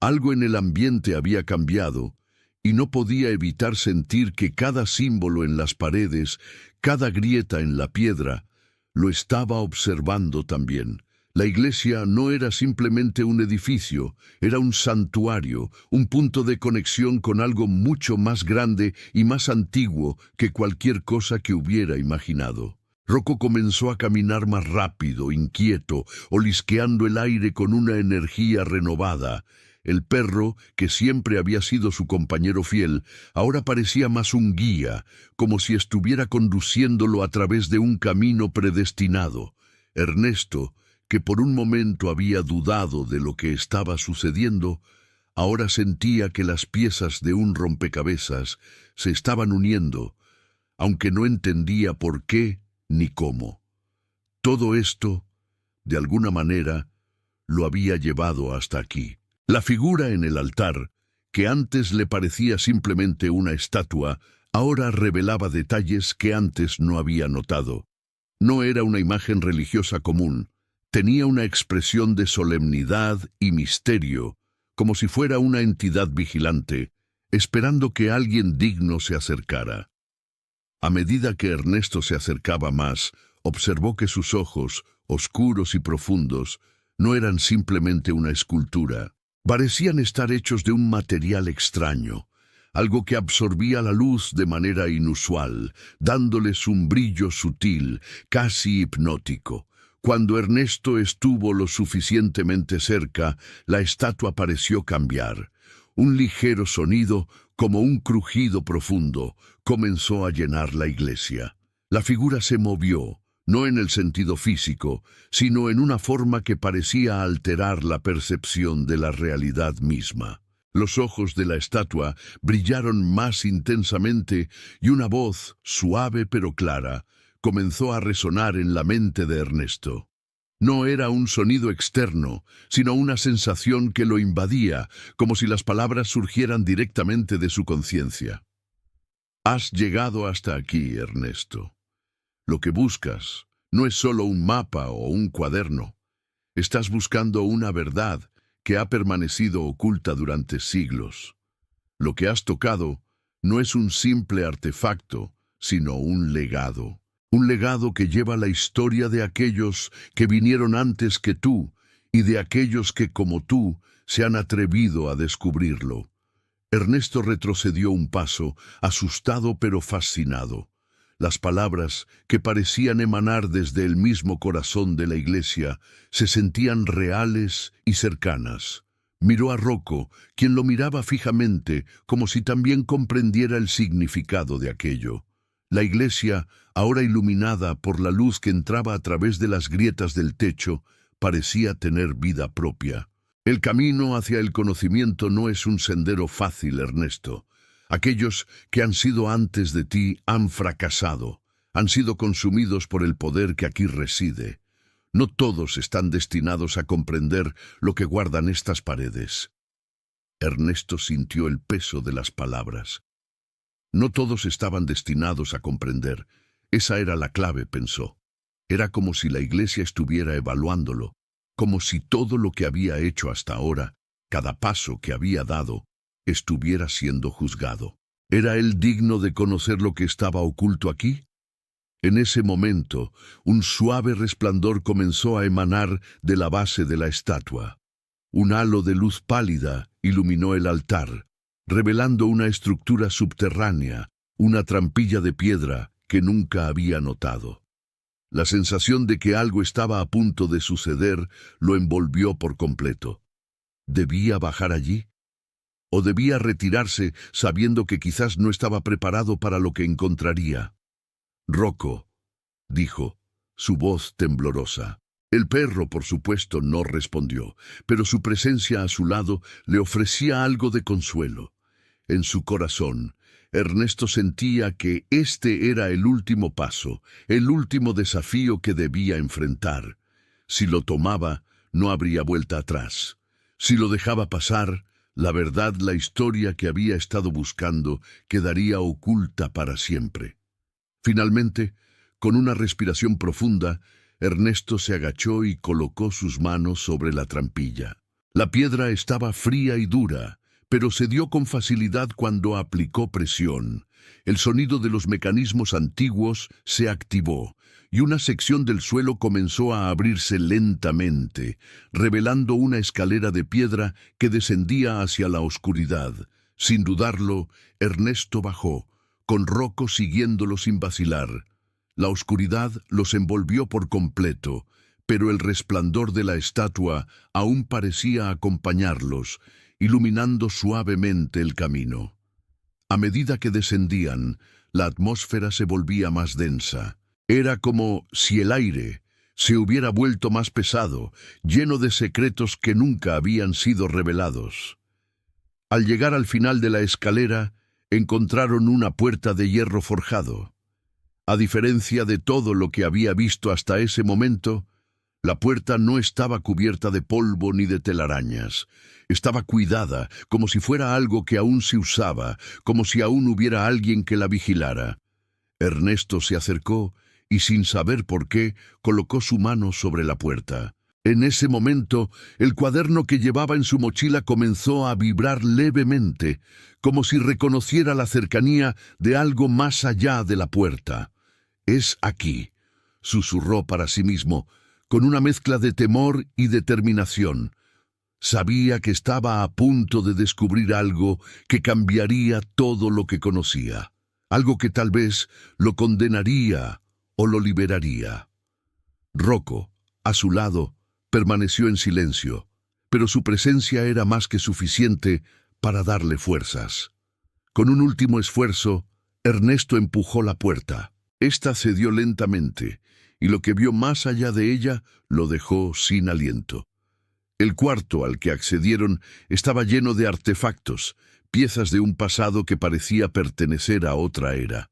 Algo en el ambiente había cambiado, y no podía evitar sentir que cada símbolo en las paredes, cada grieta en la piedra, lo estaba observando también. La iglesia no era simplemente un edificio, era un santuario, un punto de conexión con algo mucho más grande y más antiguo que cualquier cosa que hubiera imaginado. Rocco comenzó a caminar más rápido, inquieto, olisqueando el aire con una energía renovada. El perro, que siempre había sido su compañero fiel, ahora parecía más un guía, como si estuviera conduciéndolo a través de un camino predestinado. Ernesto, que por un momento había dudado de lo que estaba sucediendo, ahora sentía que las piezas de un rompecabezas se estaban uniendo, aunque no entendía por qué ni cómo. Todo esto, de alguna manera, lo había llevado hasta aquí. La figura en el altar, que antes le parecía simplemente una estatua, ahora revelaba detalles que antes no había notado. No era una imagen religiosa común. Tenía una expresión de solemnidad y misterio, como si fuera una entidad vigilante, esperando que alguien digno se acercara. A medida que Ernesto se acercaba más, observó que sus ojos, oscuros y profundos, no eran simplemente una escultura. Parecían estar hechos de un material extraño, algo que absorbía la luz de manera inusual, dándoles un brillo sutil, casi hipnótico. Cuando Ernesto estuvo lo suficientemente cerca, la estatua pareció cambiar. Un ligero sonido, como un crujido profundo, comenzó a llenar la iglesia. La figura se movió, no en el sentido físico, sino en una forma que parecía alterar la percepción de la realidad misma. Los ojos de la estatua brillaron más intensamente y una voz, suave pero clara, comenzó a resonar en la mente de Ernesto. No era un sonido externo, sino una sensación que lo invadía, como si las palabras surgieran directamente de su conciencia. Has llegado hasta aquí, Ernesto. Lo que buscas no es solo un mapa o un cuaderno. Estás buscando una verdad que ha permanecido oculta durante siglos. Lo que has tocado no es un simple artefacto, sino un legado. Un legado que lleva la historia de aquellos que vinieron antes que tú y de aquellos que, como tú, se han atrevido a descubrirlo. Ernesto retrocedió un paso, asustado pero fascinado. Las palabras, que parecían emanar desde el mismo corazón de la iglesia, se sentían reales y cercanas. Miró a Rocco, quien lo miraba fijamente, como si también comprendiera el significado de aquello. La iglesia, ahora iluminada por la luz que entraba a través de las grietas del techo, parecía tener vida propia. El camino hacia el conocimiento no es un sendero fácil, Ernesto. Aquellos que han sido antes de ti han fracasado, han sido consumidos por el poder que aquí reside. No todos están destinados a comprender lo que guardan estas paredes. Ernesto sintió el peso de las palabras. No todos estaban destinados a comprender. Esa era la clave, pensó. Era como si la iglesia estuviera evaluándolo, como si todo lo que había hecho hasta ahora, cada paso que había dado, estuviera siendo juzgado. ¿Era él digno de conocer lo que estaba oculto aquí? En ese momento, un suave resplandor comenzó a emanar de la base de la estatua. Un halo de luz pálida iluminó el altar, revelando una estructura subterránea, una trampilla de piedra que nunca había notado. La sensación de que algo estaba a punto de suceder lo envolvió por completo. ¿Debía bajar allí? ¿O debía retirarse sabiendo que quizás no estaba preparado para lo que encontraría? «Rocco», dijo, su voz temblorosa. El perro, por supuesto, no respondió, pero su presencia a su lado le ofrecía algo de consuelo. En su corazón, Ernesto sentía que este era el último paso, el último desafío que debía enfrentar. Si lo tomaba, no habría vuelta atrás. Si lo dejaba pasar, la verdad, la historia que había estado buscando, quedaría oculta para siempre. Finalmente, con una respiración profunda, Ernesto se agachó y colocó sus manos sobre la trampilla. La piedra estaba fría y dura, pero cedió con facilidad cuando aplicó presión. El sonido de los mecanismos antiguos se activó, y una sección del suelo comenzó a abrirse lentamente, revelando una escalera de piedra que descendía hacia la oscuridad. Sin dudarlo, Ernesto bajó, con Rocco siguiéndolo sin vacilar. La oscuridad los envolvió por completo, pero el resplandor de la estatua aún parecía acompañarlos, iluminando suavemente el camino. A medida que descendían, la atmósfera se volvía más densa. Era como si el aire se hubiera vuelto más pesado, lleno de secretos que nunca habían sido revelados. Al llegar al final de la escalera, encontraron una puerta de hierro forjado. A diferencia de todo lo que había visto hasta ese momento, la puerta no estaba cubierta de polvo ni de telarañas. Estaba cuidada, como si fuera algo que aún se usaba, como si aún hubiera alguien que la vigilara. Ernesto se acercó y, sin saber por qué, colocó su mano sobre la puerta. En ese momento, el cuaderno que llevaba en su mochila comenzó a vibrar levemente, como si reconociera la cercanía de algo más allá de la puerta. «Es aquí», susurró para sí mismo, con una mezcla de temor y determinación. Sabía que estaba a punto de descubrir algo que cambiaría todo lo que conocía, algo que tal vez lo condenaría o lo liberaría. Rocco, a su lado, permaneció en silencio, pero su presencia era más que suficiente para darle fuerzas. Con un último esfuerzo, Ernesto empujó la puerta. Esta cedió lentamente, y lo que vio más allá de ella lo dejó sin aliento. El cuarto al que accedieron estaba lleno de artefactos, piezas de un pasado que parecía pertenecer a otra era.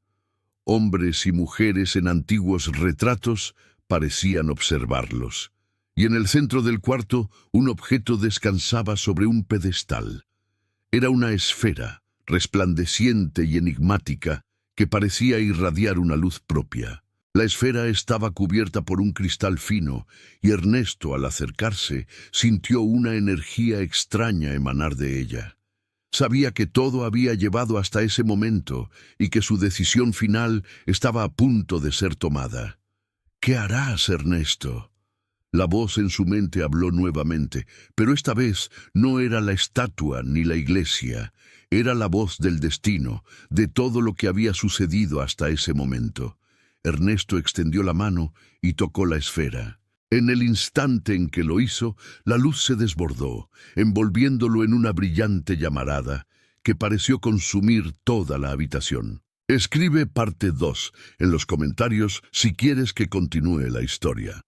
Hombres y mujeres en antiguos retratos parecían observarlos. Y en el centro del cuarto, un objeto descansaba sobre un pedestal. Era una esfera, resplandeciente y enigmática, que parecía irradiar una luz propia. La esfera estaba cubierta por un cristal fino, y Ernesto, al acercarse, sintió una energía extraña emanar de ella. Sabía que todo había llevado hasta ese momento, y que su decisión final estaba a punto de ser tomada. «¿Qué harás, Ernesto?». La voz en su mente habló nuevamente, pero esta vez no era la estatua ni la iglesia, era la voz del destino, de todo lo que había sucedido hasta ese momento. Ernesto extendió la mano y tocó la esfera. En el instante en que lo hizo, la luz se desbordó, envolviéndolo en una brillante llamarada que pareció consumir toda la habitación. Escribe parte 2 en los comentarios si quieres que continúe la historia.